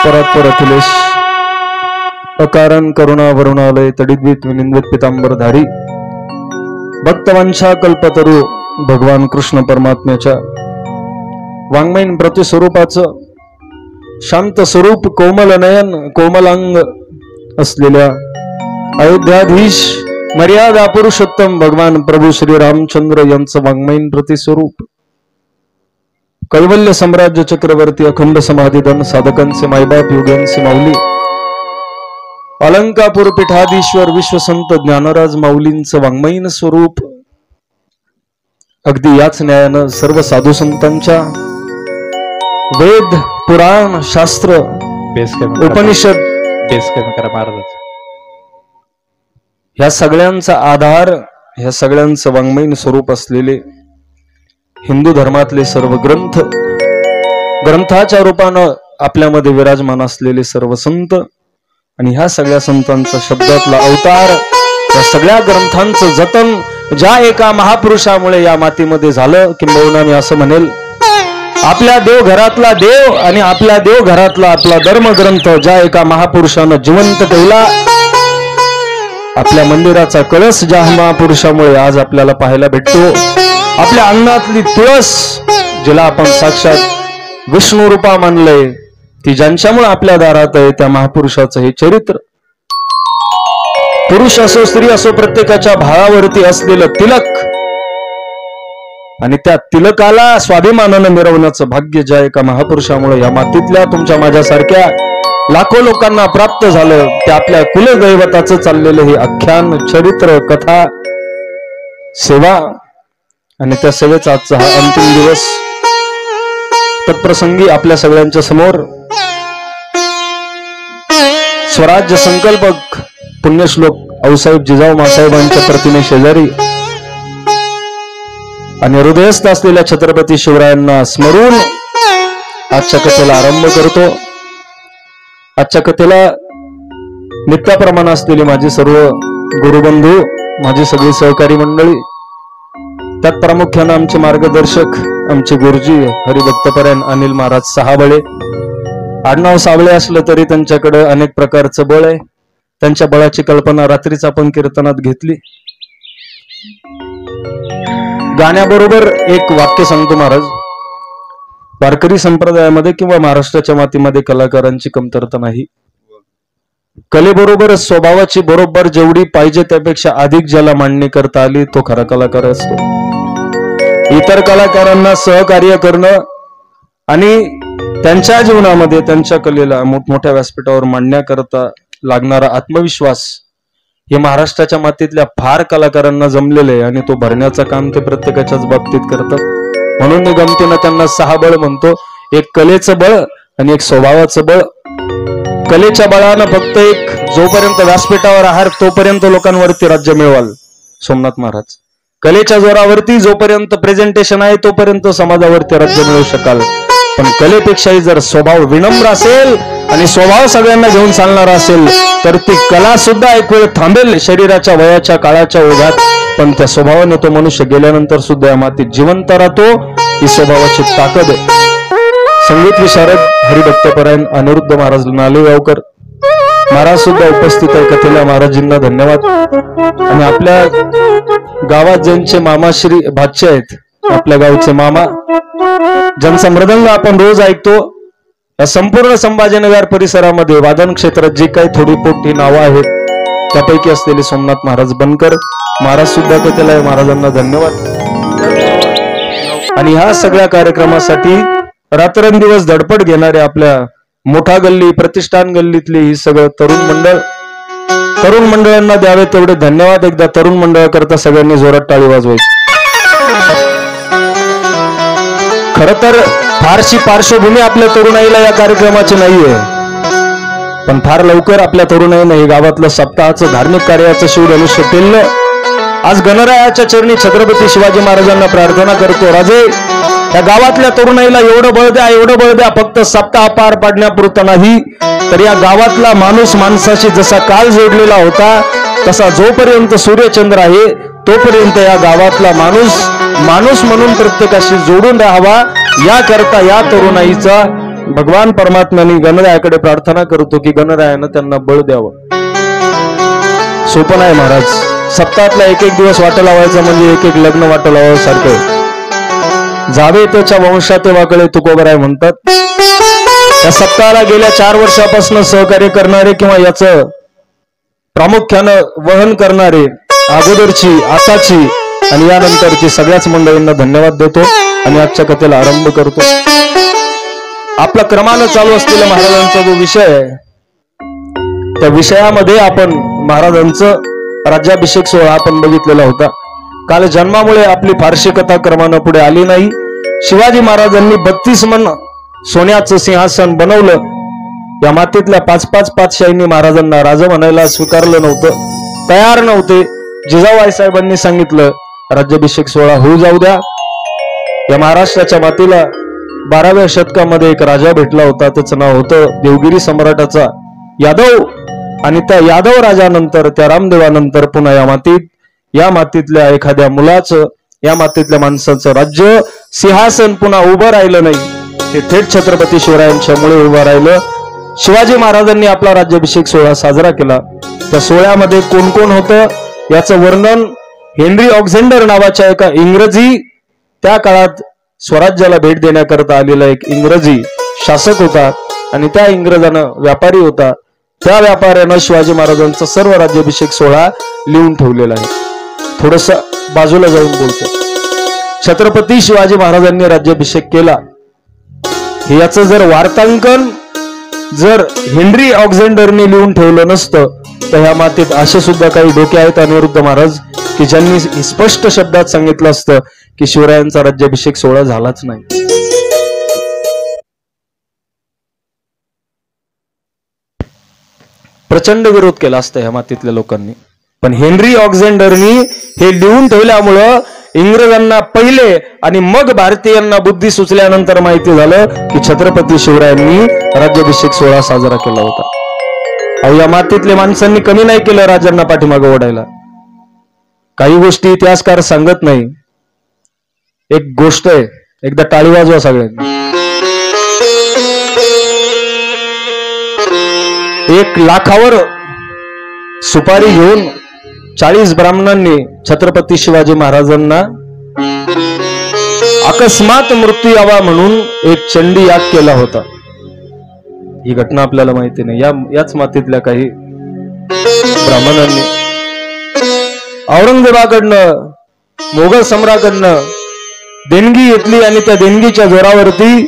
परात्पर अखिलेश अकारण करुणा वरुणालय तडिद्वित विनिंदित पितांबरधारी भक्तवंशा कल्पतरू भगवान कृष्ण परमात्म्याच्या वाङ्मयीन प्रतिस्वरूपाचं शांत स्वरूप कोमल नयन कोमलांग असलेल्या अयोध्याधीश मर्यादा पुरुषोत्तम भगवान प्रभू श्री रामचंद्र यांचं वाङ्मयीन प्रतिस्वरूप कैवल्य सम्राज्य चक्रवर्ती अखंड समाधिधन साधकांचे मायबाप योग्यांचे माऊली अलंकापूर पीठाधीश्वर विश्वसंत ज्ञानराज माऊलींचं वाङ्मयीन स्वरूप अगदी याच न्यायानं सर्व साधू संतांच्या वेद पुराण शास्त्र उपनिषद ह्या सगळ्यांचा आधार ह्या सगळ्यांचं वाङ्मयीन स्वरूप असलेले हिंदू धर्मातले सर्व ग्रंथ ग्रंथाच्या रूपानं आपल्यामध्ये विराजमान असलेले सर्व संत आणि ह्या सगळ्या संतांचा शब्दातला अवतार या सगळ्या ग्रंथांचं जतन ज्या एका महापुरुषामुळे या मातीमध्ये झालं किंबहुना मी असं म्हणेल आपल्या देवघरातला देव आणि आपल्या देवघरातला आपला धर्मग्रंथ ज्या एका महापुरुषानं जिवंत ठेवला आपल्या मंदिराचा कळस ज्या महापुरुषामुळे आज आपल्याला पाहायला भेटतो आपल्या अंगणातली तुळस जिला आपण साक्षात विष्णू रूपा मानलंय ती ज्यांच्यामुळे आपल्या दारात आहे त्या महापुरुषाचं हे चरित्र पुरुष असो स्त्री असो प्रत्येकाच्या भावावरती असलेलं तिलक आणि त्या तिलकाला स्वाभिमानानं मिरवण्याचं भाग्य ज्या एका महापुरुषामुळे या मातीतल्या तुमच्या माझ्यासारख्या लाखो लोकांना प्राप्त झालं ते आपल्या कुलदैवताचं चाललेलं हे आख्यान चरित्र कथा सेवा आणि त्या सेवेचा आजचा हा अंतिम दिवस तत्प्रसंगी आपल्या सगळ्यांच्या समोर स्वराज्य संकल्पक पुण्यश्लोक आऊसाहेब जिजाऊ मासाहेबांच्या प्रतिमे शेजारी आणि हृदयस्थ असलेल्या छत्रपती शिवरायांना स्मरून आजच्या कथेला आरंभ करतो आजच्या कथेला नित्याप्रमाणे असलेली माझी सर्व गुरुबंधू माझी सगळी सहकारी मंडळी त्यात प्रामुख्यानं आमचे मार्गदर्शक आमचे गुरुजी हरिभक्तपरायण अनिल महाराज सहाबळे आडनाव सावळे असलं तरी त्यांच्याकडे अनेक प्रकारचं बळ आहे त्यांच्या बळाची कल्पना रात्रीच आपण कीर्तनात घेतली गाण्याबरोबर एक वाक्य सांगतो महाराज वारकरी संप्रदायामध्ये किंवा महाराष्ट्राच्या मातीमध्ये कलाकारांची कमतरता नाही कलेबरोबर स्वभावाची बरोबर जेवढी पाहिजे त्यापेक्षा अधिक ज्याला मांडणी करता आली तो खरा कलाकार असतो इतर कलाकारांना सहकार्य करणं आणि त्यांच्या जीवनामध्ये त्यांच्या कलेला मोठमोठ्या व्यासपीठावर मांडण्याकरता लागणारा आत्मविश्वास हे महाराष्ट्राच्या मातीतल्या फार कलाकारांना जमलेले आहे आणि तो भरण्याचं काम ते प्रत्येकाच्याच बाबतीत करतात म्हणून मी गमतीनं त्यांना सहा बळ म्हणतो एक कलेचं बळ आणि एक स्वभावाचं बळ कलेच्या बळानं फक्त एक जोपर्यंत व्यासपीठावर आहार तोपर्यंत लोकांवरती राज्य मिळवाल सोमनाथ महाराज कलेच्या जोरावरती जोपर्यंत प्रेझेंटेशन आहे तोपर्यंत समाजावरती राज्य मिळवू शकाल पण कलेपेक्षाही जर स्वभाव विनम्र असेल आणि स्वभाव सगळ्यांना घेऊन चालणारा असेल तर ती कला सुद्धा एक वेळ थांबेल शरीराच्या वयाच्या काळाच्या ओघात पण त्या स्वभावाने तो मनुष्य गेल्यानंतर सुद्धा या मातीत जिवंत राहतो ही स्वभावाची ताकद आहे संगीत विशारद हरिभक्तपरायण अनिरुद्ध महाराज नालेगावकर महाराज सुद्धा उपस्थित आहे कथेला महाराजींना धन्यवाद आणि आपल्या गावात ज्यांचे मामाश्री भाचे आहेत आपल्या गावचे मामा ज्यांचा मृदंग आपण रोज ऐकतो या संपूर्ण संभाजीनगर परिसरामध्ये वादन क्षेत्रात जी काही थोडी पोटी नावं आहेत त्यापैकी असलेले सोमनाथ महाराज बनकर महाराज सुद्धा कथेला महाराजांना धन्यवाद आणि ह्या सगळ्या कार्यक्रमासाठी रात्रंदिवस धडपड घेणारे आपल्या मोठा गल्ली प्रतिष्ठान गल्लीतली ही सगळं तरुण मंडळांना द्यावे तेवढे धन्यवाद एकदा तरुण मंडळाकरता सगळ्यांनी जोरात टाळी वाजवायची खर तर फारशी पार्श्वभूमी आपल्या तरुणाईला या कार्यक्रमाची नाहीये पण फार लवकर आपल्या तरुणाईनं हे गावातलं सप्ताहाचं धार्मिक कार्याचं शिवधनुष्य पेललं आज गणरायाच्या चरणी छत्रपती शिवाजी महाराजांना प्रार्थना करतो राजे या गावातल्या तरुणाईला एवढं बळ द्या फक्त सप्ताह पार पाडण्यापुरतं नाही तर या गावातला माणूस माणसाशी जसा काल जोडलेला होता तसा जोपर्यंत सूर्यचंद्र आहे तोपर्यंत या गावातला माणूस म्हणून प्रत्येकाशी जोडून राहावा याकरता या तरुणाईचा भगवान परमात्म्याने गणरायाकडे प्रार्थना करतो की गणरायानं त्यांना बळ द्यावं. सोपं नाही महाराज. सप्ताहातला एक एक दिवस वाटा लावायचा म्हणजे एक एक लग्न वाटा लावावं सारखं. जावे त्याच्या वंशातेवाकडे तुकोबराय म्हणतात. या सप्ताहाला गेल्या 4 वर्षापासून सहकार्य करणारे किंवा याचं प्रामुख्यानं वहन करणारे अगोदरची, आताची आणि यानंतरची सगळ्याच मंडळींना धन्यवाद देतो आणि आजच्या कथेला आरंभ करतो. आपला क्रमानं चालू असलेला महाराजांचा जो विषय आहे त्या विषयामध्ये आपण महाराजांचं राज्याभिषेक सोहळा आपण बघितलेला होता. काल जन्मामुळे आपली फारशी कथा क्रमानं पुढे आली नाही. शिवाजी महाराजांनी 32 मन सोन्याचं सिंहासन बनवलं. या मातीतल्या 5-5 पातशाहींनी महाराजांना राजा म्हणायला स्वीकारलं नव्हतं, तयार नव्हते. जिजाऊ साहेबांनी सांगितलं राज्याभिषेक सोहळा होऊ जाऊ द्या. या महाराष्ट्राच्या मातीला 12व्या शतकामध्ये एक राजा भेटला होता. त्याचं नाव होतं देवगिरी सम्राटाचा यादव. आणि त्या यादव राजानंतर, त्या रामदेवानंतर पुन्हा या मातीतल्या एखाद्या मुलाचं, या मातीतल्या माणसाचं राज्य सिंहासन पुन्हा उभं राहिलं नाही. ते थेट छत्रपती शिवरायांच्या मुळे उभं राहिलं. शिवाजी महाराजांनी आपला राज्याभिषेक सोहळा साजरा केला. त्या सोहळ्यामध्ये कोण कोण होतं याचं वर्णन हेनरी ऑक्झेंडर नावाच्या एका इंग्रजी, त्या काळात स्वराज्याला भेट देण्याकरता आलेला एक इंग्रजी शासक होता आणि त्या इंग्रजानं व्यापारी होता. त्या व्यापाऱ्यानं शिवाजी महाराजांचा सर्व राज्याभिषेक सोहळा लिहून ठेवलेला आहे. थोडस बाजूला जाऊन बोलतो. छत्रपती शिवाजी महाराजांनी राज्याभिषेक केला हे याचं जर वार्तांकन जर हेनरी ऑक्झेंडरने लिहून ठेवलं नसतं तर ह्या मातीत असे सुद्धा काही डोके आहेत अनिरुद्ध महाराज की ज्यांनी स्पष्ट शब्दात सांगितलं असतं की शिवरायांचा राज्याभिषेक सोहळा झालाच नाही. प्रचंड विरोध केला असता ह्या मातीतल्या लोकांनी. पण हेनरी ऑक्झेंडरनी हे लिहून ठेवल्यामुळं इंग्रजांना पहिले आणि मग भारतीयांना बुद्धी सुचल्यानंतर माहिती झालं की छत्रपती शिवरायांनी राज्याभिषेक सोहळा साजरा केला होता. या मातीतल्या माणसांनी कमी नाही केलं राजांना पाठीमागं ओढायला. काही गोष्टी इतिहासकार सांगत नाही. एक गोष्ट आहे, एकदा टाळी वाजवा सगळ्यांनी. 1 लाखावर सुपारी घेऊन 40 ब्राह्मणांनी छत्रपती शिवाजी महाराजांना अकस्मात मृत्यू यावा म्हणून एक चंडी याग केला होता. ही घटना आपल्याला माहिती नाही. याच मातीतल्या काही ब्राह्मणांनी औरंगजेबाकडनं, मोगल सम्राटाकडनं देणगी घेतली आणि त्या देणगीच्या जोरावरती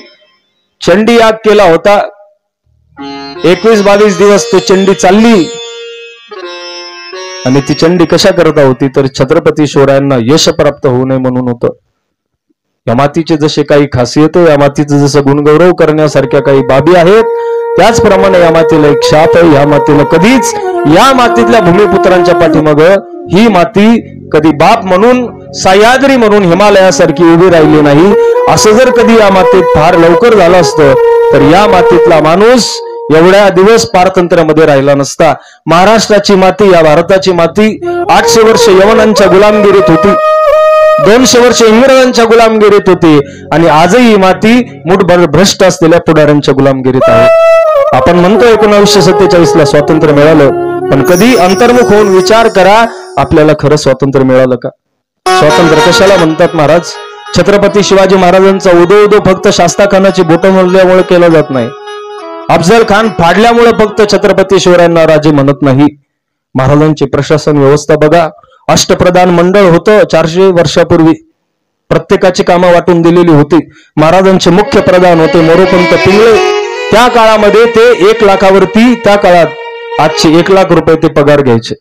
चंडी याग केला होता. 21-22 दिवस ती चंडी चालली आणि ती चंडी कशा करता होती तर छत्रपती शिवरायांना यश प्राप्त होऊ नये म्हणून होतं. या मातीचे जसे काही खासियत, या मातीचं जसं गुणगौरव करण्यासारख्या काही बाबी आहेत, त्याचप्रमाणे या मातीला एक शाप आहे. या मातीला कधीच, या मातीतल्या भूमिपुत्रांच्या पाठीमाग ही माती कधी बाप म्हणून, सह्याद्री म्हणून हिमालयासारखी उभी राहिली नाही. असं जर कधी या मातीत फार लवकर झालं असतं तर या मातीतला माणूस एवढ्या दिवस पारतंत्र्यामध्ये राहिला नसता. महाराष्ट्राची माती, या भारताची माती 800 वर्ष यवनांच्या गुलामगिरीत होती, 200 वर्ष इंग्रजांच्या गुलामगिरीत होती आणि आजही ही माती मुठभर भ्रष्ट असलेल्या पुढाऱ्यांच्या गुलामगिरीत आहे. आपण म्हणतो 1947 ला स्वातंत्र्य मिळालं, पण कधी अंतर्मुख होऊन विचार करा, आपल्याला खरं स्वातंत्र्य मिळालं का? स्वातंत्र्य कशाला म्हणतात महाराज? छत्रपती शिवाजी महाराजांचा उदो उदो फक्त शास्ताखानाची बोटं मोडल्यामुळे केला जात नाही. अफजल खान फाडल्यामुळे फक्त छत्रपती शिवरायांना राजे म्हणत नाही. महाराजांची प्रशासन व्यवस्था बघा. अष्टप्रधान मंडळ होतं 400 वर्षापूर्वी. प्रत्येकाची कामं वाटून दिलेली होती. महाराजांचे मुख्य प्रधान होते मोरोपंत पिंगळे. त्या काळामध्ये ते 1 लाखावरती, त्या काळात आजचे 1 लाख रुपये ते पगार घ्यायचे.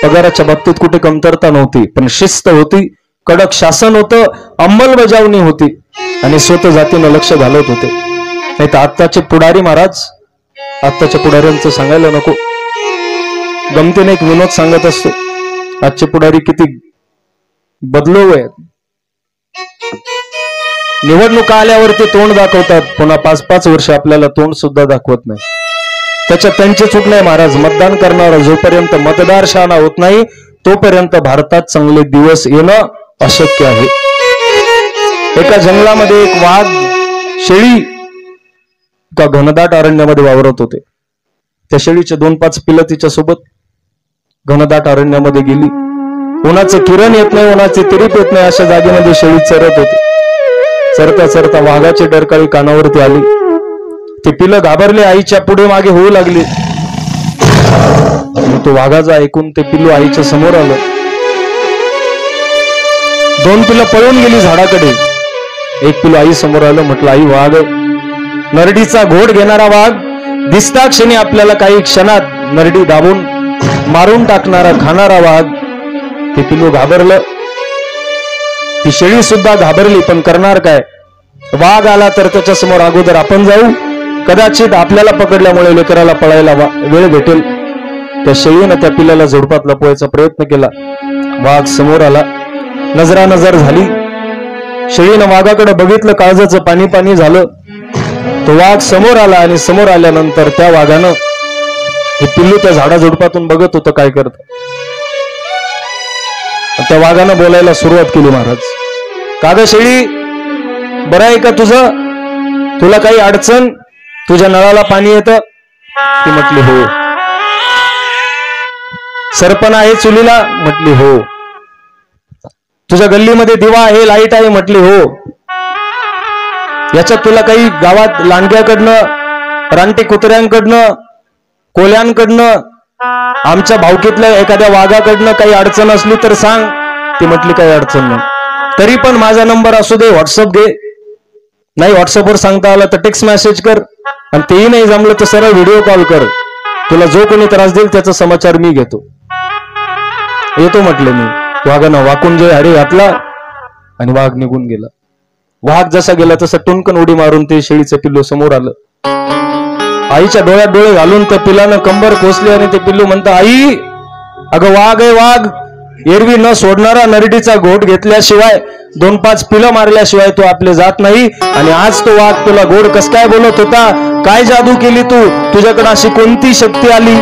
पगाराच्या बाबतीत कुठे कमतरता नव्हती, पण शिस्त होती, कडक शासन होतं, अंमलबजावणी होती आणि स्वतः जातीनं लक्ष घालत होते. नाही तर आत्ताचे पुढारी महाराज, आत्ताच्या पुढाऱ्यांचं सांगायला नको. गमतीने एक विनोद सांगत असतो, आजचे पुढारी किती बदलू आहेत. निवडणुका आल्यावरती तोंड दाखवतात, पुन्हा 5-5 वर्ष आपल्याला तोंड सुद्धा दाखवत नाही. त्याच्यात त्यांची चूक नाही महाराज. मतदान करणारा जोपर्यंत मतदार शहाणा होत नाही तोपर्यंत भारतात चांगले दिवस येणं अशक्य आहे. एका जंगलामध्ये एक वाघ शेळी का घनदाट अरण्यामध्ये वावरत होते. त्या शेळीचे 2-5 पिलं तिच्या सोबत घनदाट अरण्यामध्ये गेली. उन्हाचं किरण येत नाही, उन्हाचे तिरीप येत नाही, अशा जागेमध्ये शेळी चरत होती. चरता चरता वाघाची डरकाळी कानावरती आली. ते पिलं घाबरले, आईच्या पुढे मागे होऊ लागले. तो वाघाचा ऐकून ते पिल्लू आईच्या समोर आलं. 2 पिलं पळून गेली झाडाकडे. एक पिल्लू आई समोर आलं. म्हटलं, आई वाघ, नरडीचा घोड घेणारा वाघ दिसता क्षणी आपल्याला काही क्षणात नरडी दाबून मारून टाकणारा खाणारा वाघ. ते पिल्लू घाबरलं. ती शेळी सुद्धा घाबरली, पण करणार काय? वाघ आला तर त्याच्या समोर अगोदर आपण जाऊ. कदाचित आपल्याला पकडल्यामुळे लेकराला पळायला वेळ भेटेल. त्या शेळीनं त्या पिल्लाला झोडपात लपवायचा प्रयत्न केला. वाघ समोर आला. नजरानजर झाली. शेळीनं वाघाकडे बघितलं, काळजाचं पाणी पाणी झालं. तो वाघ समोर आला आणि समोर आल्यानंतर त्या वाघानं हे पिल्लू त्या झाडा झोडपातून बघत होतं काय करत. त्या वाघानं बोलायला सुरुवात केली. महाराज, का ग शेळी, बरं आहे का तुझं? तुला काही अडचण? तुझ्या नळाला पाणी येतं? ती म्हटली हो. सरपण आहे चुलीला? म्हटली हो. तुझ्या गल्लीमध्ये दिवा आहे, लाईट आहे? म्हटली हो. याच्यात तुला काही गावात लांडग्याकडनं, रानटी कुत्र्यांकडनं, कोल्यांकडनं, आमच्या भावकीतल्या एखाद्या वाघाकडनं काही अडचण असली तर सांग. ती म्हटली काही अडचण नाही. तरी पण माझा नंबर असू दे, व्हॉट्सअप घे. नाही व्हॉट्सअपवर सांगता आलं तर टेक्स्ट मेसेज कर, आणि तेही नाही जमलं तर सरळ व्हिडिओ कॉल कर. तुला जो कोणी त्रास देईल त्याचा समाचार मी घेतो. येतो म्हटलं मी. वाघानं वाकून जे अरे घातला आणि वाघ निघून गेला. वाघ जसा गेला तसा टुनकन उडी मारून ते शेळीचं पिल्लू समोर आलं. आईच्या डोळ्यात डोळे घालून त्या पिल्लानं कंबर कोसली आणि ते पिल्लू म्हणतं, आई, अगं वाघ आहे वाघ. एरवी न सोडणारा नरडीचा घोट घेतल्याशिवाय, 2-5 पिलं मारल्याशिवाय तू आपले जात नाही. आणि आज तो वाघ तुला गोड कस काय बोलत होता? काय जादू केली तू? तुझ्याकडे अशी कोणती शक्ती आली?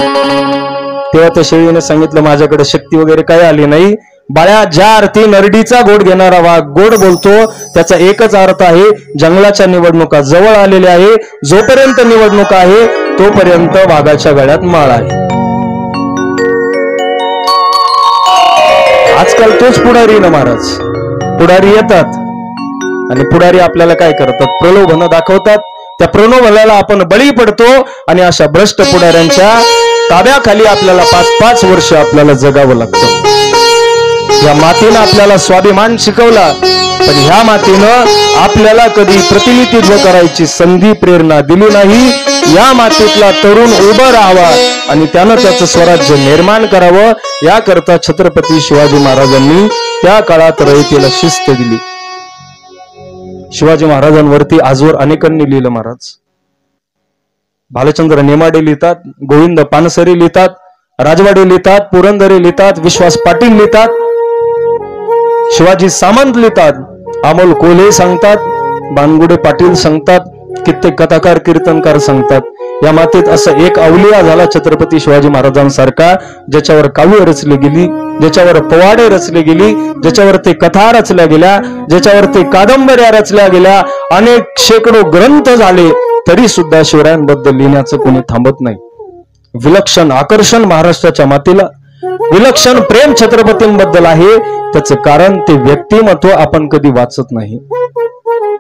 तेव्हा त्या शेळीने सांगितलं, माझ्याकडे शक्ती वगैरे काय आली नाही बाळ्या. ज्या अर्थी नरडीचा गोड घेणारा वाघ गोड बोलतो त्याचा एकच अर्थ आहे, जंगलाच्या निवडणुका जवळ आलेल्या आहे. जोपर्यंत निवडणुका आहे तोपर्यंत वाघाच्या गळ्यात माळ आहे. आजकाल तोच पुढारी ना महाराज. पुढारी येतात आणि पुढारी आपल्याला काय करतात? प्रलोभन दाखवतात. त्या प्रलोभनाला आपण बळी पडतो आणि अशा भ्रष्ट पुढाऱ्यांच्या ताब्याखाली आपल्याला 5-5 वर्ष आपल्याला जगावं लागतं. या मातीनं आपल्याला स्वाभिमान शिकवला, पण ह्या मातीनं आपल्याला कधी प्रतिनिधित्व करायची संधी प्रेरणा दिली नाही. या मातीतला तरुण उभं राहावा आणि त्यानं त्याचं स्वराज्य निर्माण करावं, याकरता छत्रपती शिवाजी महाराजांनी त्या काळात रयतेला शिस्त दिली. शिवाजी महाराजांवरती आजवर अनेकांनी लिहिलं महाराज. भालचंद्र नेमाडे लिहितात, गोविंद पानसरे लिहितात, राजवाडे लिहितात, पुरंदरे लिहितात, विश्वास पाटील लिहितात, शिवाजी सामंत लिहितात, अमोल कोल्हे सांगतात, बानगुडे पाटील सांगतात, कित्येक कथाकार कीर्तनकार सांगतात. या मातीत असं एक अवलिया झाला छत्रपती शिवाजी महाराजांसारखा, ज्याच्यावर काव्य रचली गेली, ज्याच्यावर पवाडे रचले गेली, ज्याच्यावर ते कथा रचल्या गेल्या, ज्याच्यावर ते कादंबऱ्या रचल्या गेल्या, अनेक शेकडो ग्रंथ झाले, तरी सुद्धा शिवरायांबद्दल लिहिण्याचं कोणी थांबत नाही. विलक्षण आकर्षण महाराष्ट्राच्या मातीला, विलक्षण प्रेम छत्रपतींबद्दल आहे. त्याचं कारण ते व्यक्तिमत्व आपण कधी वाचत नाही.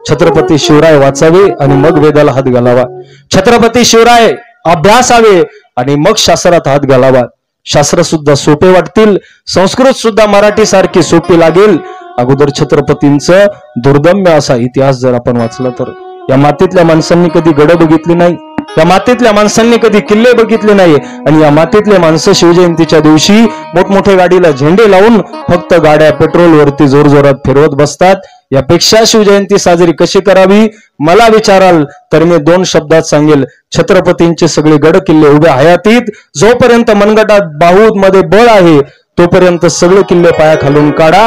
छत्रपती शिवराय वाचावे आणि मग वेदाला हात घालावा. छत्रपती शिवराय अभ्यासावे आणि मग शास्त्रात हात घालावा. शास्त्र सुद्धा सोपे वाटतील, संस्कृत सुद्धा मराठी सारखी सोपी लागेल. अगोदर छत्रपतींचं दुर्दम्य असा इतिहास जर आपण वाचला तर, या मातीतल्या माणसांनी कधी गड बघितली नाही, या मातीतल्या माणसांनी कधी किल्ले बघितले नाही, आणि या मातीतले माणसं शिवजयंतीच्या दिवशी मोठमोठ्या गाडीला झेंडे लावून फक्त गाड्या पेट्रोलवरती जोरजोरात फिरवत बसतात. यापेक्षा शिवजयंती साजरी कशी करावी मला विचाराल तर मी 2 शब्दात सांगेल, छत्रपतींचे सगळे गड किल्ले उभे हयातीत, जोपर्यंत मनगटात बाहुत मध्ये बळ आहे तोपर्यंत सगळे किल्ले पाया खालून काढा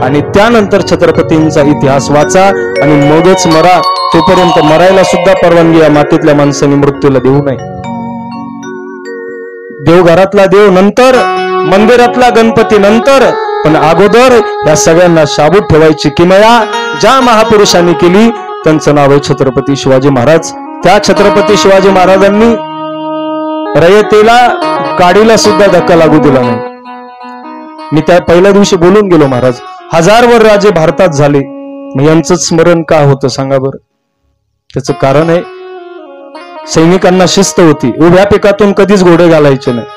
आणि त्यानंतर छत्रपतींचा इतिहास वाचा आणि मगच मरा. तोपर्यंत मरायला सुद्धा परवानगी या मातीतल्या माणसांनी मृत्यूला देऊ नये. देवघरातला देव नंतर, मंदिरातला गणपती नंतर, पण अगोदर या सगळ्यांना शाबूत ठेवायची किमया ज्या महापुरुषांनी केली त्यांचं नाव आहे छत्रपती शिवाजी महाराज. त्या छत्रपती शिवाजी महाराजांनी रयतेला काडीला सुद्धा धक्का लागू दिला नाही. मी त्या पहिल्या दिवशी बोलून गेलो, महाराज 1000 वर राजे भारतात झाले, मग यांचं स्मरण का होतं सांगा बरं. त्याचं कारण आहे, सैनिकांना शिस्त होती. उभ्या पिकातून कधीच घोडे घालायचे नाही,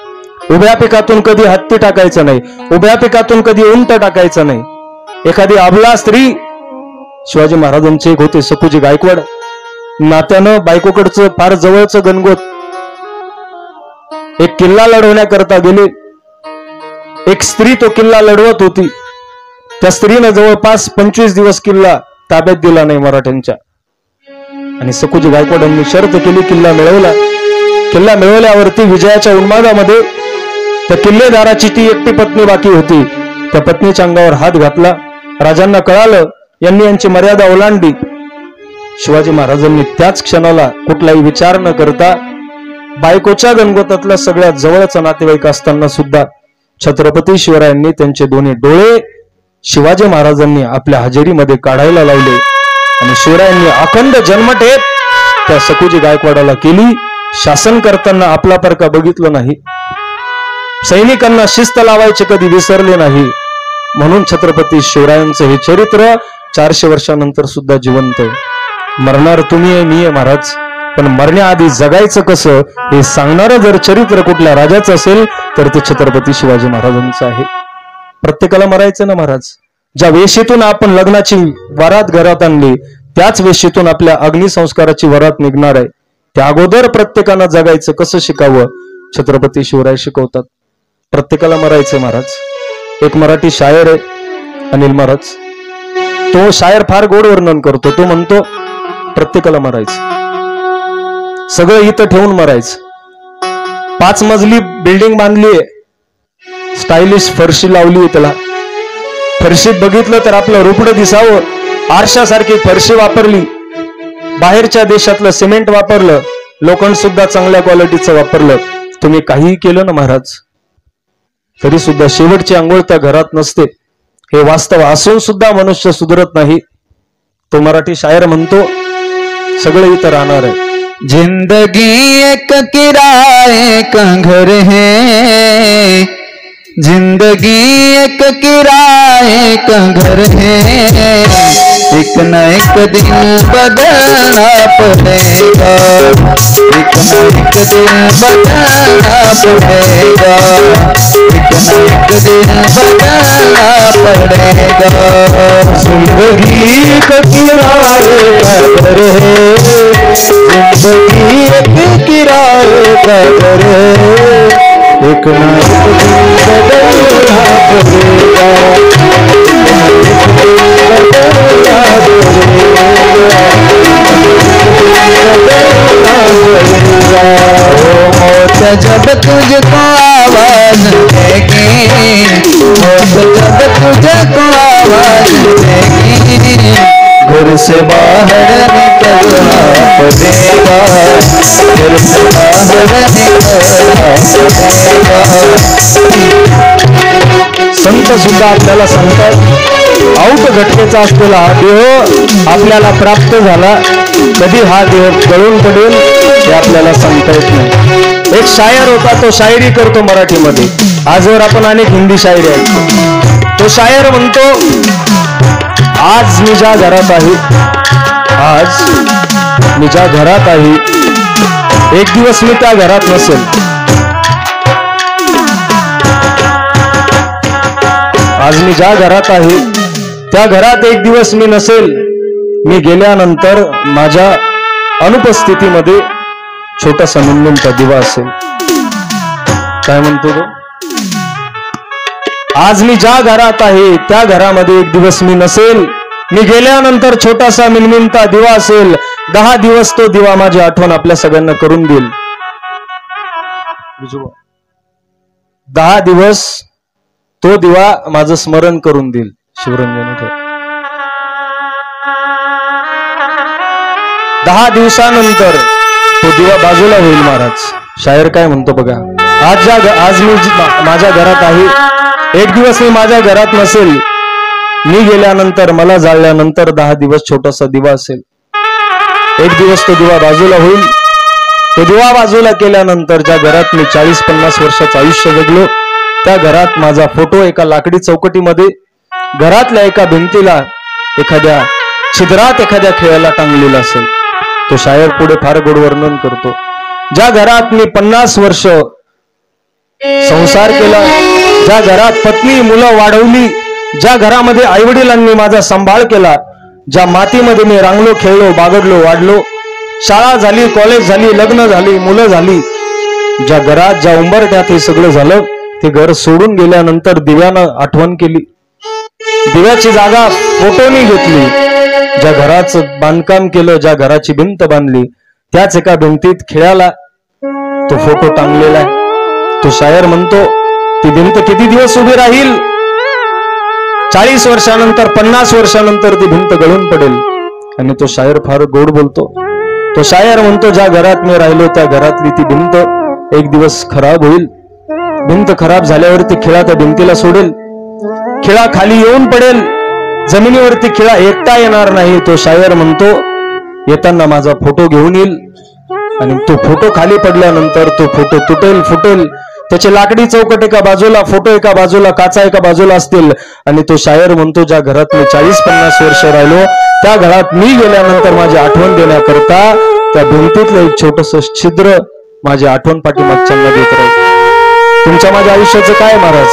उभ्या पिकातून कधी हत्ती टाकायचं नाही, उभ्या पिकातून कधी उंट टाकायचं नाही. एखादी अबला स्त्री, शिवाजी महाराजांचे एक होते सखुजी गायकवाड, नात्यानं बायकोकडचं फार जवळचं गणगोत, एक किल्ला लढवण्याकरता गेले. एक स्त्री तो किल्ला लढवत होती. त्या स्त्रीनं जवळपास 25 दिवस किल्ला ताब्यात दिला नाही मराठ्यांच्या. आणि सखुजी गायकवाडांनी शर्त केली, किल्ला मिळवला. किल्ला मिळवल्यावरती विजयाच्या उन्मादामध्ये त्या किल्लेदाराची ती एकटी पत्नी बाकी होती. त्या पत्नीच्या अंगावर हात घातला. राजांना कळालं, यांनी यांची मर्यादा ओलांडली. शिवाजी महाराजांनी त्याच क्षणाला कुठलाही विचार न करता बायकोच्या गणगोतातला सगळ्यात जवळचा नातेवाईक असताना सुद्धा छत्रपती शिवरायांनी त्यांचे दोन्ही डोळे शिवाजी महाराजांनी आपल्या हजेरीमध्ये काढायला लावले. आणि शिवरायांनी अखंड जन्मठेप त्या सखुजी गायकवाडाला केली. शासन करताना आपला परका बघितलं नाही, सैनिकांना शिस्त लावायचे कधी विसरले नाही. म्हणून छत्रपती शिवरायांचं हे चरित्र 400 वर्षानंतर सुद्धा जिवंत आहे. मरणार तुम्ही आहे, मी आहे महाराज, पण मरण्याआधी जगायचं कसं हे सांगणारं जर चरित्र कुठल्या राजाचं असेल तर ते छत्रपती शिवाजी महाराजांचं आहे. प्रत्येकाला मरायचं ना महाराज. ज्या वेशीतून आपण लग्नाची वरात घरात आणली, त्याच वेशीतून आपल्या अग्निसंस्काराची वरात निघणार आहे. त्या अगोदर प्रत्येकानं जगायचं कसं शिकावं छत्रपती शिवराय शिकवतात. प्रत्येकाला मरायचं महाराज. एक मराठी शायर आहे अनिल महाराज, तो शायर फार गोड वर्णन करतो. तो म्हणतो प्रत्येकाला मरायचं, सगळं इथं ठेवून मरायचं. 5 मजली बिल्डिंग बांधलीये, स्टायलिश फरशी लावली, त्याला फरशीत बघितलं तर आपलं रुपडं दिसावं, आरशासारखी फरशी वापरली, बाहेरच्या देशातलं सिमेंट वापरलं, लोखंड सुद्धा चांगल्या क्वालिटीचं वापरलं. तुम्ही काहीही केलं ना महाराज, तरी सुद्धा शेवटची अंघोळ त्या घरात नसते. हे वास्तव असून सुद्धा मनुष्य सुधरत नाही. तो मराठी शायर म्हणतो सगळं इथं राहणार आहे. जिंदगी एक किराए का घर है, जिंदगी एक किराए का घर है, एक न एक दिन बदलना पड़ेगा, एक न एक दिन बदलना पड़ेगा, एक न एक दिन बदलना पड़ेगा. जिंदगी एक किराए का घर है, जिंदगी एक किराए का घर है, एक न एक दिन बदलना पड़ेगा, मौत जब तुझको आवाज देगी, मौत जब तुझको आवाज देगी, घर से बाहर निकलना पड़ेगा, घर से बाहर निकलना पड़ेगा. संत सुद्धा आपल्याला सांगतात आऊट घटकेचा असलेला हा देह आपल्याला प्राप्त झाला, कधी हा देह गळून पडेल हे आपल्याला सांगता येत नाही. एक शायर होता, तो शायरी करतो मराठीमध्ये. आजवर आपण अनेक हिंदी शायरी ऐकतो. तो शायर म्हणतो आज मी ज्या घरात आहे, आज मी ज्या घरात आहे, एक दिवस मी त्या घरात नसेल. आज मी ज्या घरात आहे त्या घरात एक दिवस मी नसेल. मी गेल्यानंतर माझ्या अनुपस्थितीमध्ये छोटासा मिणमिणता दिवा असेल. काय म्हणतो तो? आज मी ज्या घरात आहे त्या घरामध्ये एक दिवस मी नसेल. मी गेल्यानंतर छोटासा मिणमिणता दिवा असेल. 10 दिवस तो दिवा माझी आठवण आपल्या सगळ्यांना करून देईल. 10 दिवस तो दिवा माझं स्मरण करून देईल. शिवरंजन ठेव. 10 दिवसानंतर तो दिवा बाजूला होईल महाराज. शायर काय म्हणतो बघा, आज मी माझ्या घरात आहे, एक दिवस मी माझ्या घरात नसेल. मी गेल्यानंतर मला जाळल्यानंतर 10 दिवस छोटासा दिवा असेल. एक दिवस तो दिवा बाजूला होईल. तो दिवा बाजूला केल्यानंतर ज्या घरात मी 40-50 वर्षाचं आयुष्य जगलो त्या घरात माझा फोटो एका लाकडी चौकटीमध्ये घरातल्या एका भिंतीला एखाद्या छिद्रात एखाद्या खेळाला टांगलेला असेल. तो शायर पुढे फार गोड वर्णन करतो. ज्या घरात मी 50 वर्ष संसार केला, ज्या घरात पत्नी मुलं वाढवली, ज्या घरामध्ये आईवडिलांनी माझा सांभाळ केला, ज्या मातीमध्ये मी रांगलो, खेळलो, बागडलो, वाढलो, शाळा झाली, कॉलेज झाली, लग्न झाली, मुलं झाली, ज्या घरात ज्या उंबरठ्यात हे सगळं झालं, ते घर सोडून गेल्यानंतर दिव्यानं आठवण केली. दिव्याची जागा फोटोनी घेतली. ज्या घराचं बांधकाम केलं, ज्या घराची भिंत बांधली, त्याच एका भिंतीत खेळाला तो फोटो टांगलेला आहे. तो शायर म्हणतो ती भिंत किती दिवस उभी राहील? 40 वर्षानंतर 50 वर्षानंतर ती भिंत गळून पडेल. आणि तो शायर फार गोड बोलतो. तो शायर म्हणतो ज्या घरात मी राहिलो त्या घरातली ती भिंत एक दिवस खराब होईल. भिंत खराब झाल्यावरती खिळा त्या भिंतीला सोडेल, खिळा खाली येऊन पडेल, जमिनीवरती खिळा एकटा येणार नाही. तो शायर म्हणतो येताना माझा फोटो घेऊन येईल आणि तो फोटो खाली पडल्यानंतर तो फोटो तुटेल, फुटेल, त्याची लाकडी चौकट एका बाजूला, फोटो एका बाजूला, काचा एका बाजूला असतील. आणि तो शायर म्हणतो ज्या घरात मी 40-50 वर्ष राहिलो त्या घरात मी गेल्यानंतर माझी आठवण देण्याकरता त्या भिंतीतलं एक छोटस छिद्र माझी आठवण पाठीमागच्यांना देत राहील. तुमच्या माझ्या आयुष्याचं काय महाराज?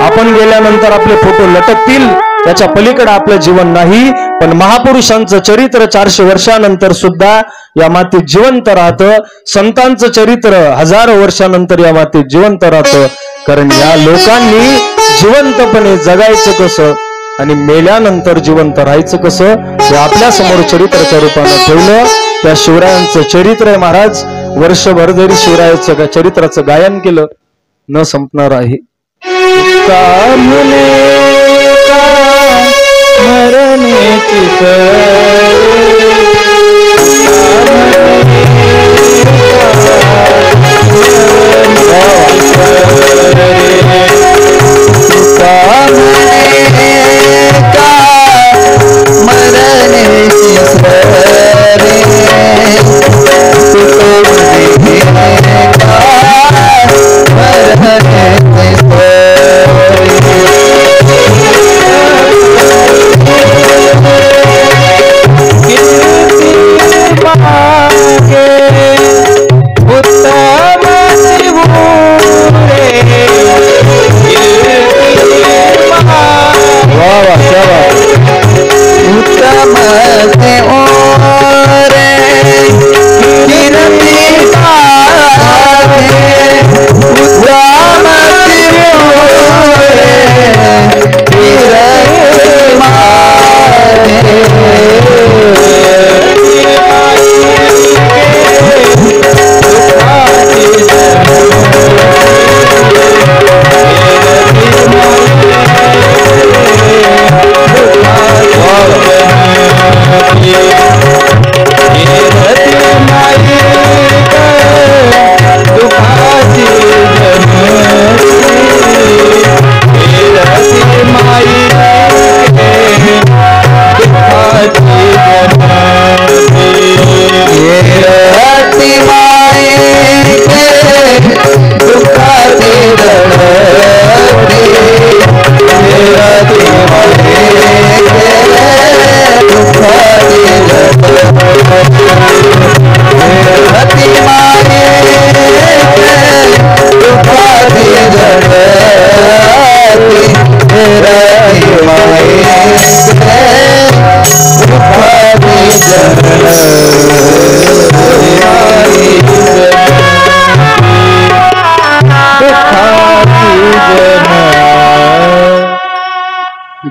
आपण गेल्यानंतर आपले फोटो लटकतील, त्याच्या पलीकडे आपलं जीवन नाही. पण महापुरुषांचं चरित्र 400 वर्षानंतर सुद्धा या मातीत जिवंत राहतं. संतांचं चरित्र हजारो वर्षानंतर या मातीत जिवंत राहतं. कारण या लोकांनी जिवंतपणे जगायचं कसं आणि मेल्यानंतर जिवंत राहायचं कसं हे आपल्या समोर चरित्राच्या रूपानं ठेवलं. त्या शिवरायांचं चरित्र आहे महाराज. वर्षभर जरी शिवरायाचं चरित्राचं गायन केलं न संपणार आहे.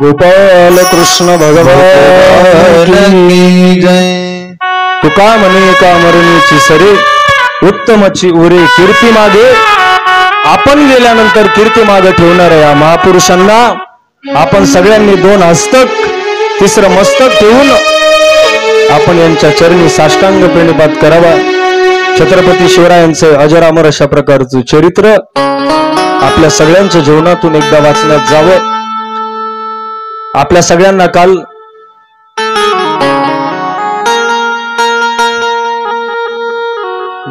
गोपाल कृष्ण भगवान की जय. तुका म्हणे कामरणीची सरे उत्तमची उरे कीर्ती मागे. आपण गेल्यानंतर कीर्ती मागे ठेवणाऱ्या या महापुरुषांना आपण सगळ्यांनी 2 हस्तक 3रं मस्तक ठेवून आपण यांच्या चरणी साष्टांग प्रणिपात करावा. छत्रपती शिवरायांचे अजरामर अशा प्रकारचं चरित्र आपल्या सगळ्यांच्या जीवनातून एकदा वाचण्यात जावं. आपल्या सगळ्यांना काल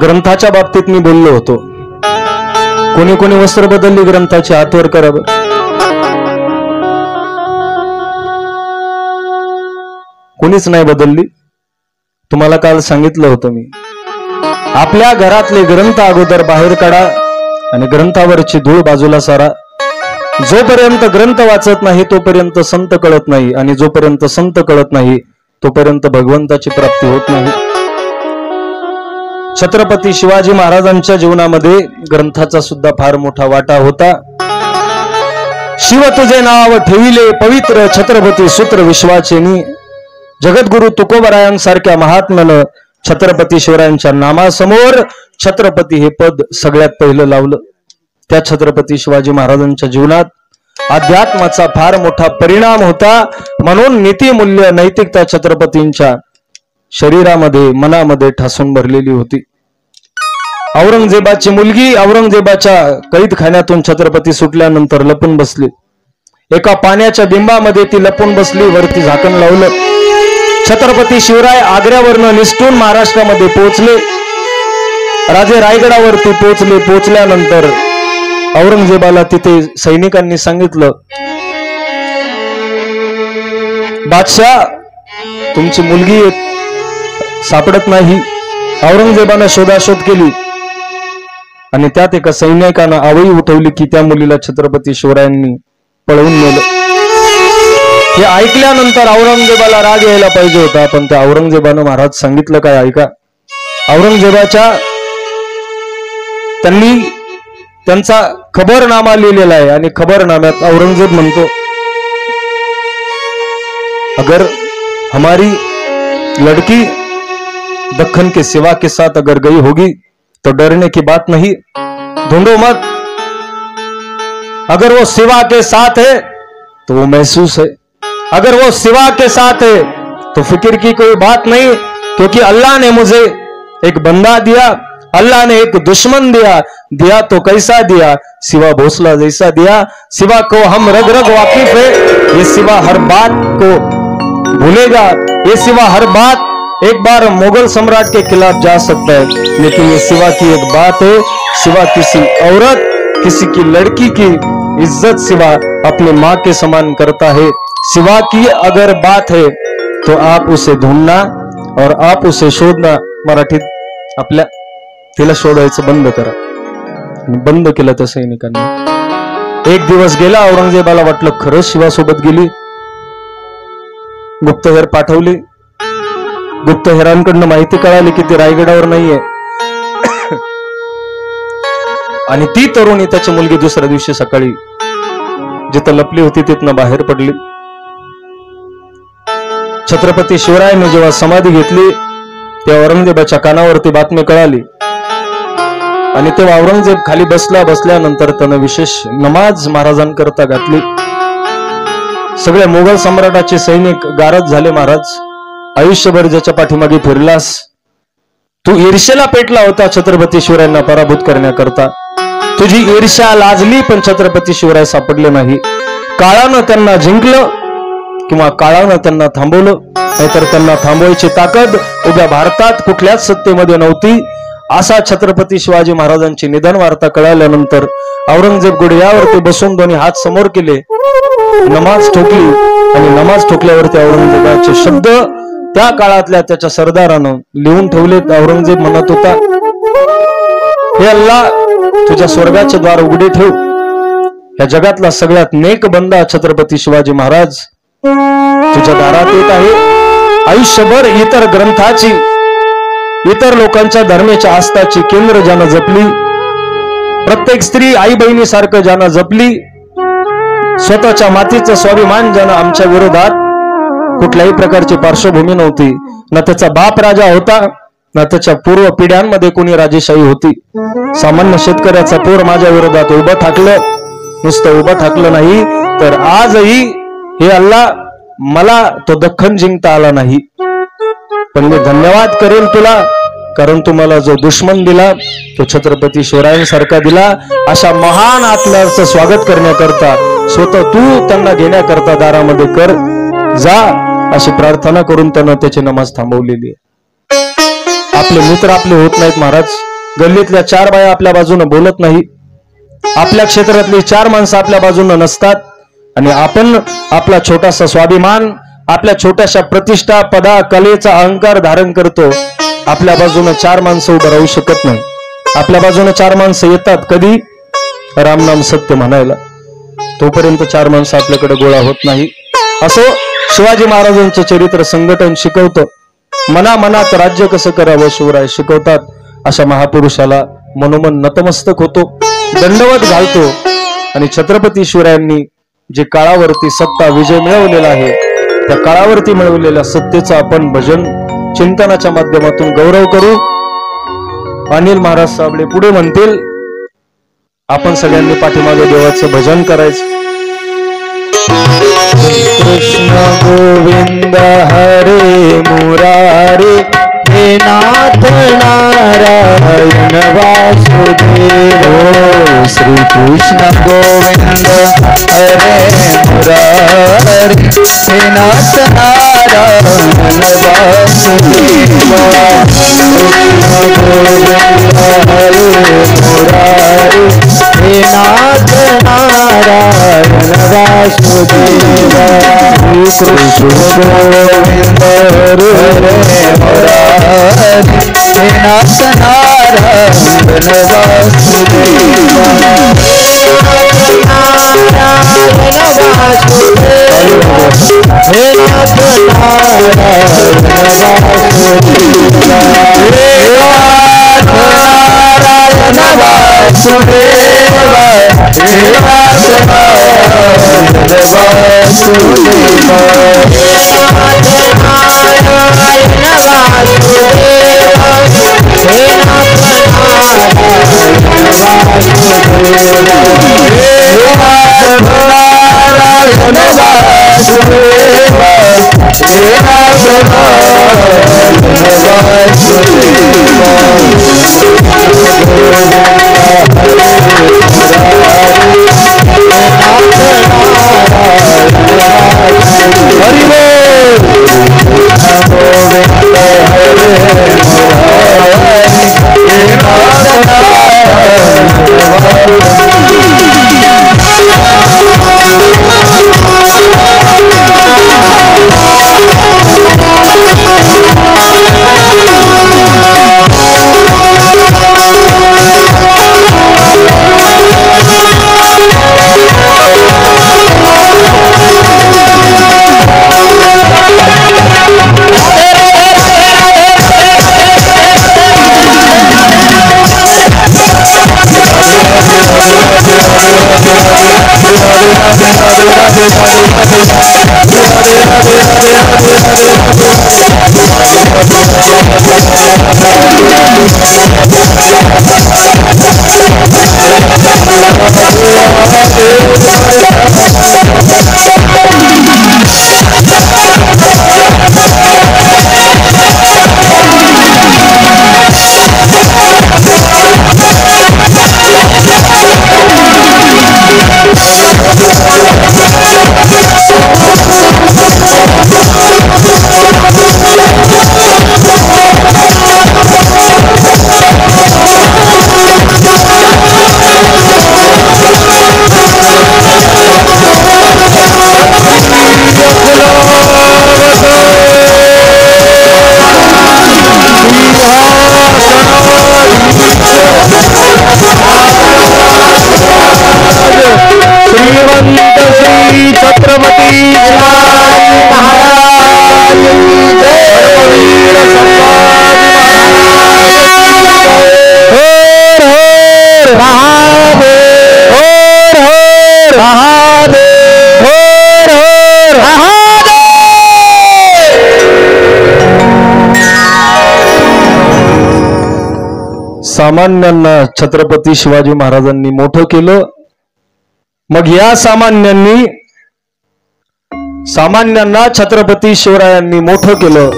ग्रंथाच्या बाबतीत मी बोललो होतो. कोणी कोणी वस्त्र बदलली ग्रंथाची, हातवर करा बरं. कोणीच नाही बदलली. तुम्हाला काल सांगितलं होतं मी, आपल्या घरातले ग्रंथ अगोदर बाहेर काढा आणि ग्रंथावरची धूळ बाजूला सारा. जोपर्यंत ग्रंथ वाचत नाही तोपर्यंत संत कळत नाही, आणि जोपर्यंत संत कळत नाही तोपर्यंत भगवंताची प्राप्ती होत नाही. छत्रपती शिवाजी महाराजांच्या जीवनामध्ये ग्रंथाचा सुद्धा फार मोठा वाटा होता. शिव तुझे नाव ठेविले पवित्र, छत्रपती सूत्र विश्वाचेनी. जगद्गुरु तुकोबरायांसारख्या महात्म्यानं छत्रपती शिवरायांच्या नामासमोर छत्रपती हे पद सगळ्यात पहिलं लावलं. त्या छत्रपती शिवाजी महाराजांच्या जीवनात अध्यात्माचा फार मोठा परिणाम होता. म्हणून नीतिमूल्य नैतिकता छत्रपतींच्या शरीरामध्ये मनामध्ये ठासून भरलेली होती. औरंगजेबाची मुलगी औरंगजेबाच्या कैदखान्यातून छत्रपती सुटल्यानंतर लपून बसली. एका पाण्याच्या बिंबामध्ये ती लपून बसली, वरती झाकण लावलं. छत्रपती शिवराय आग्र्यावरनं निसटून महाराष्ट्रामध्ये पोहोचले. राजे रायगडावरती पोहोचले. पोहोचल्यानंतर औरंगजेबाला तिथे सैनिकांनी सांगितलं, बादशाह तुमची मुलगी सापडत नाही. औरंगजेबानं शोधाशोध केली आणि त्यात एका सैनिकानं आवई उठवली की त्या मुलीला छत्रपती शिवरायांनी पळवून नेलं. हे ऐकल्यानंतर औरंगजेबाला राग यायला पाहिजे होता, पण त्या औरंगजेबानं महाराज सांगितलं काय ऐका. औरंगजेबाच्या त्यांनी त्यांचा खबरनामा लिहिलेला आहे आणि खबरनाम्यात औरंगजेब म्हणतो, अगर हमारी लड़की दक्कन के सिवा के साथ अगर गई होगी तो डरने की बात नहीं, ढूंढो मत. अगर वो सिवा के साथ है तो वो महसूस है, अगर वो सिवा के साथ है तो फिक्र की कोई बात नहीं, क्योंकि अल्लाह ने मुझे एक बंदा दिया, अल्लाह ने एक दुश्मन दिया, दिया तो कैसा दिया, सिवा भोसला जैसा दिया. सिवा को हम रग रग वाकिफ है, ये सिवा हर बात को भूलेगा, ये सिवा हर बात एक बार मुगल सम्राट के खिलाफ जा सकता है, लेकिन ये सिवा की एक बात है, सिवा किसी औरत किसी की लड़की की इज्जत सिवा अपने माँ के समान करता है. सिवा की अगर बात है तो आप उसे ढूंढना और आप उसे शोधना. मराठीत आपल्या तिला शोधायचं बंद करा. बंद केलं त्या सैनिकांनी. एक दिवस गेला. औरंगजेबाला वाटलं खरंच शिवासोबत गेली. गुप्तहेर पाठवली. गुप्तहेरांकडनं माहिती कळाली की ती रायगडावर नाहीये आणि ती तरुणी त्याची मुलगी दुसऱ्या दिवशी सकाळी जिथं लपली होती तिथनं बाहेर पडली. छत्रपती शिवरायांनी जेव्हा समाधी घेतली तेव्हा औरंगजेबाच्या कानावरती बातमी कळाली आणि तेव्हा औरंगजेब खाली बसल्यानंतर त्यानं विशेष नमाज महाराजांकरता घातली. सगळ्या मोगल सम्राटाचे सैनिक गारद झाले. महाराज आयुष्यभर ज्याच्या पाठीमागे फिरलास, तू ईर्ष्येला पेटला होता छत्रपती शिवरायांना पराभूत करण्याकरता. तुझी ईर्ष्या लाजली पण छत्रपती शिवराय सापडले नाही. काळानं त्यांना जिंकलं किंवा काळानं त्यांना थांबवलं, नाहीतर त्यांना थांबवायची ताकद उभ्या भारतात कुठल्याच सत्तेमध्ये नव्हती. असा छत्रपती शिवाजी महाराजांची निधन वार्ता कळाल्यानंतर औरंगजेब गुडघ्यावरती बसून दोन्ही हात समोर केले, नमाज ठोकली आणि नमाज ठोकल्यावरती औरंगजेबाचे शब्द त्या काळातल्या त्याच्या सरदारानं लिहून ठेवलेत. औरंगजेब म्हणत होता, हे अल्लाह तुझ्या स्वर्गाचे द्वार उघडे ठेव. या जगातला सगळ्यात नेक बंदा छत्रपती शिवाजी महाराज तुझ्या दारात येत आहे. आयुष्यभर इतर ग्रंथाची, इतर लोकांच्या धर्माच्या आस्थाची केंद्र ज्यानं जपली, प्रत्येक स्त्री आई बहिणीसारखं ज्यानं जपली, स्वतःच्या मातीचं स्वाभिमान ज्यानं आमच्या विरोधात कुठल्याही प्रकारची पार्श्वभूमी नव्हती, ना त्याचा बाप राजा होता ना त्याच्या पूर्व पिढ्यांमध्ये कोणी राजेशाही होती. सामान्य शेतकऱ्याचा पोर माझ्या विरोधात उभं ठाकलं. नुसतं उभं ठाकलं नाही तर आजही हे अल्लाह मला तो दख्खन जिंकता आला नाही, पण मी धन्यवाद करेल तुला, कारण तुम्हाला जो दुश्मन दिला तो छत्रपती शिवरायांसारखा दिला. अशा महान आत्म्याचं स्वागत करण्याकरता स्वतः तू त्यांना घेण्याकरता दारामध्ये कर जा, अशी प्रार्थना करून त्यानं त्याची नमाज थांबवलेली आहे. आपले मित्र आपले होत नाहीत महाराज. गल्लीतल्या 4 बाया आपल्या बाजूने बोलत नाही. आपल्या क्षेत्रातली 4 माणसं आपल्या बाजूने नसतात. आणि आपण आपला छोटासा स्वाभिमान, आपल्या छोट्याशा प्रतिष्ठा, पदा, कलेचा अहंकार धारण करतो. आपल्या बाजूने 4 माणसं उभं राहू शकत नाही. आपल्या बाजूने 4 माणसं येतात कधी? रामनाम सत्य म्हणायला. तोपर्यंत 4 माणसं आपल्याकडे गोळा होत नाही. असो, शिवाजी महाराजांचं चरित्र संघटन शिकवतं. मनामनात राज्य कसं करावं शिवराय शिकवतात. अशा महापुरुषाला मनोमन नतमस्तक होतो, दंडवत घालतो. आणि छत्रपती शिवरायांनी जे काळावरती सत्ता विजय मिळवलेला आहे, त्या काळावरती मिळवलेल्या सत्तेचं आपण भजन चिंतनाच्या माध्यमातून गौरव करू. अनिल महाराज साबळे पुढे म्हणतील, आपण सगळ्यांनी पाठीमागे देवाचं भजन करायचं. कृष्ण गोविंद हरे मुरारे हे नाथ नारायण वासुदेव. श्री कृष्ण गोविंद हरे मुरारे हे नाथ नारायण वासुदेव. कृष्ण गोविंद हरे मुरारे हे नाथ नारायण वासुदेव. कृष्ण गोविंद हरे मुरारे हे नाथ नारायण वासुदेव. हे नाथ नारायण वासुदेव. सामान्यांना छत्रपती शिवाजी महाराजांनी मोठं केलं. मग या सामान्यांना छत्रपती शिवरायांनी मोठं केलं.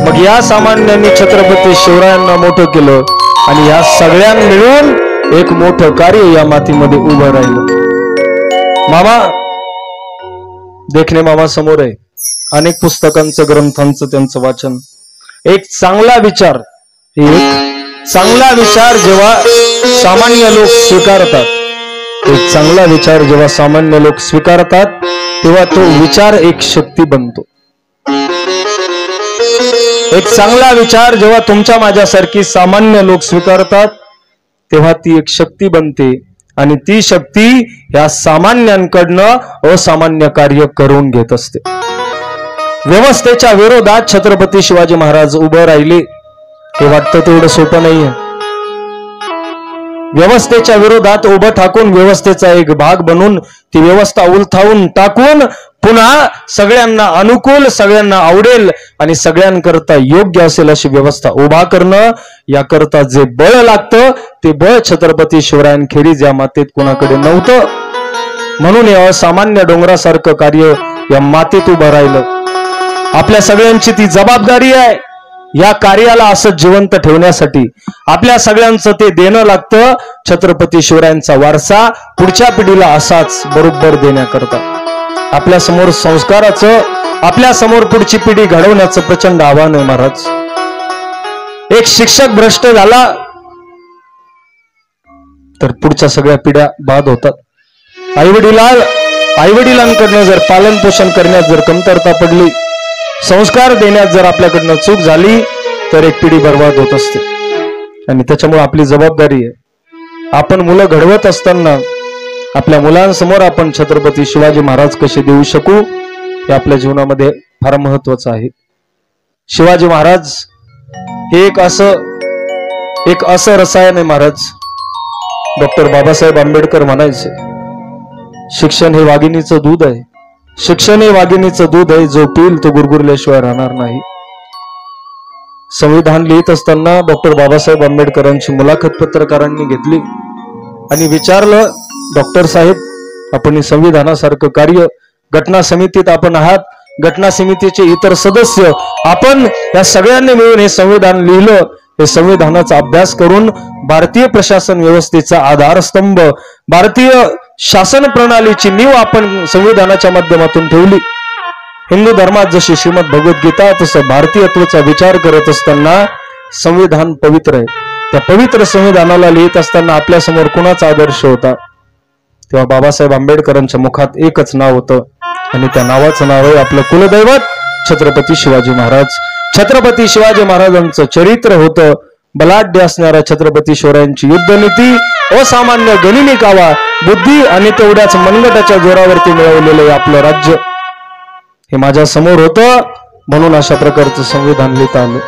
मग या सामान्यांनी छत्रपती शिवरायांना मोठं केलं. आणि या सगळ्यांना मिळून एक मोठं कार्य या मातीमध्ये उभं राहिलं. मामा देखणे मामा समोर आहे. अनेक पुस्तकांचं ग्रंथांचं त्यांचं वाचन. एक चांगला विचार एक चांगला विचार जेव्हा सामान्य लोक स्वीकारतात, एक चांगला विचार जेव्हा सामान्य लोक स्वीकारतात तेव्हा तो विचार एक शक्ती बनतो. एक चांगला विचार जेव्हा तुमच्या माझ्यासारखी सामान्य लोक स्वीकारतात तेव्हा ती एक शक्ती बनते आणि ती शक्ती या सामान्यांकडनं असामान्य कार्य करून घेत असते. व्यवस्थेच्या विरोधात छत्रपती शिवाजी महाराज उभं राहिले हे वाटतं तेवढं सोपं नाहीये. व्यवस्थेच्या विरोधात उभं ठाकून व्यवस्थेचा एक भाग बनून ती व्यवस्था उलथावून टाकून पुन्हा सगळ्यांना अनुकूल, सगळ्यांना आवडेल आणि सगळ्यांकरता योग्य असेल अशी व्यवस्था उभा करणं, याकरता जे बळ लागतं ते बळ छत्रपती शिवरायांखेरीज या मातेत कोणाकडे नव्हतं. म्हणून या असामान्य डोंगरासारखं कार्य या मातेत उभं राहिलं. आपल्या सगळ्यांची ती जबाबदारी आहे. या कार्याला असं जिवंत ठेवण्यासाठी आपल्या सगळ्यांचं ते देणं लागतं. छत्रपती शिवरायांचा वारसा पुढच्या पिढीला असाच बरोबर देण्याकरता आपल्या समोर संस्काराचं, आपल्या समोर पुढची पिढी घडवण्याचं प्रचंड आव्हान आहे महाराज. एक शिक्षक भ्रष्ट झाला तर पुढच्या सगळ्या पिढ्या बाद होतात. आईवडिलांकडनं जर पालन पोषण करण्यात जर कमतरता पडली, संस्कार देण्यात जर आपल्याकडनं चूक झाली तर एक पिढी बर्बाद होत असते. आणि त्याच्यामुळे आपली जबाबदारी आहे, आपण मुलं घडवत असताना आपल्या मुलांसमोर आपण छत्रपती शिवाजी महाराज कसे देऊ शकू हे आपल्या जीवनामध्ये फार महत्वाचं आहे. शिवाजी महाराज हे एक असं रसायन आहे महाराज. डॉक्टर बाबासाहेब आंबेडकर म्हणायचे, शिक्षण हे वाघिणीचं दूध आहे. शिक्षण हे वाघिणीचं दूध आहे, जो पिल तो गुरगुरल्याशिवाय राहणार नाही. संविधान लिहित असताना डॉक्टर बाबासाहेब आंबेडकरांची मुलाखत पत्रकारांनी घेतली आणि विचारलं, डॉक्टर साहेब आपण हे संविधानासारखं कार्य, घटना समितीत आपण आहात, घटना समितीचे इतर सदस्य, आपण या सगळ्यांनी मिळून हे संविधान लिहिलं. हे संविधानाचा अभ्यास करून भारतीय प्रशासन व्यवस्थेचा आधारस्तंभ, भारतीय शासन प्रणालीची नीव आपण संविधानाच्या माध्यमातून ठेवली. हिंदू धर्मात जशी श्रीमद भगवद्गीता तसं भारतीयत्वाचा विचार करत असताना संविधान पवित्र आहे. त्या पवित्र संविधानाला लिहित असताना आपल्या समोर कुणाचा आदर्श होता? तेव्हा बाबासाहेब आंबेडकरांच्या मुखात एकच नाव होतं आणि त्या नावाचं नाव आहे आपलं कुलदैवत छत्रपती शिवाजी महाराज. छत्रपती शिवाजी महाराजांचं चरित्र होतं बलाढ्य असणाऱ्या छत्रपती शिवरायांची युद्धनीती, असामान्य गनिमी कावा, बुद्धी आणि तेवढ्याच मनगटाच्या जोरावरती मिळवलेलं आपलं राज्य हे माझ्या समोर होतं. म्हणून अशा प्रकारचं संविधान लिहिता आलं.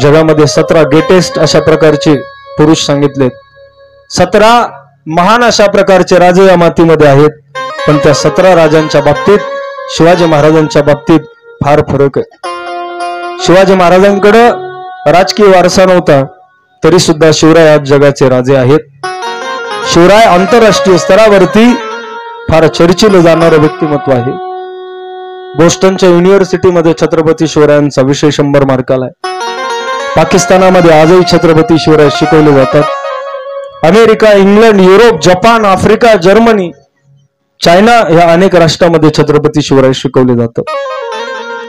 जगामध्ये 17 ग्रेटेस्ट अशा प्रकारचे पुरुष सांगितलेत. 17 महान अशा प्रकारचे राजे या मातीमध्ये आहेत. पण त्या 17 राजांच्या बाबतीत शिवाजी महाराजांच्या बाबतीत फार फरक आहे. शिवाजी महाराजांकडं राजकीय वारसा नव्हता तरी सुद्धा शिवराय आज जगाचे राजे आहेत. शिवराय आंतरराष्ट्रीय स्तरावरती फार चर्चिलं जाणारं व्यक्तिमत्व आहे. बोस्टनच्या युनिव्हर्सिटीमध्ये छत्रपती शिवरायांचा विषय 100 मार्काला आहे. पाकिस्तानामध्ये आजही छत्रपती शिवराय शिकवले जातात. America, England, Europe, Japan, Africa, Germany, China या अनेक राष्ट्रांमध्ये छत्रपती शिवराय शिकवले जातात.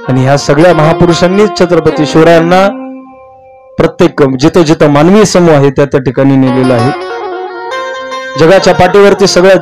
आणि ह्या सगळ्या महापुरुषांनीच छत्रपती शिवरायांना प्रत्येक जिथं जिथं मानवी समूह आहे त्या ठिकाणी नेलेला आहे. जगाच्या पाठीवरती सगळ्यात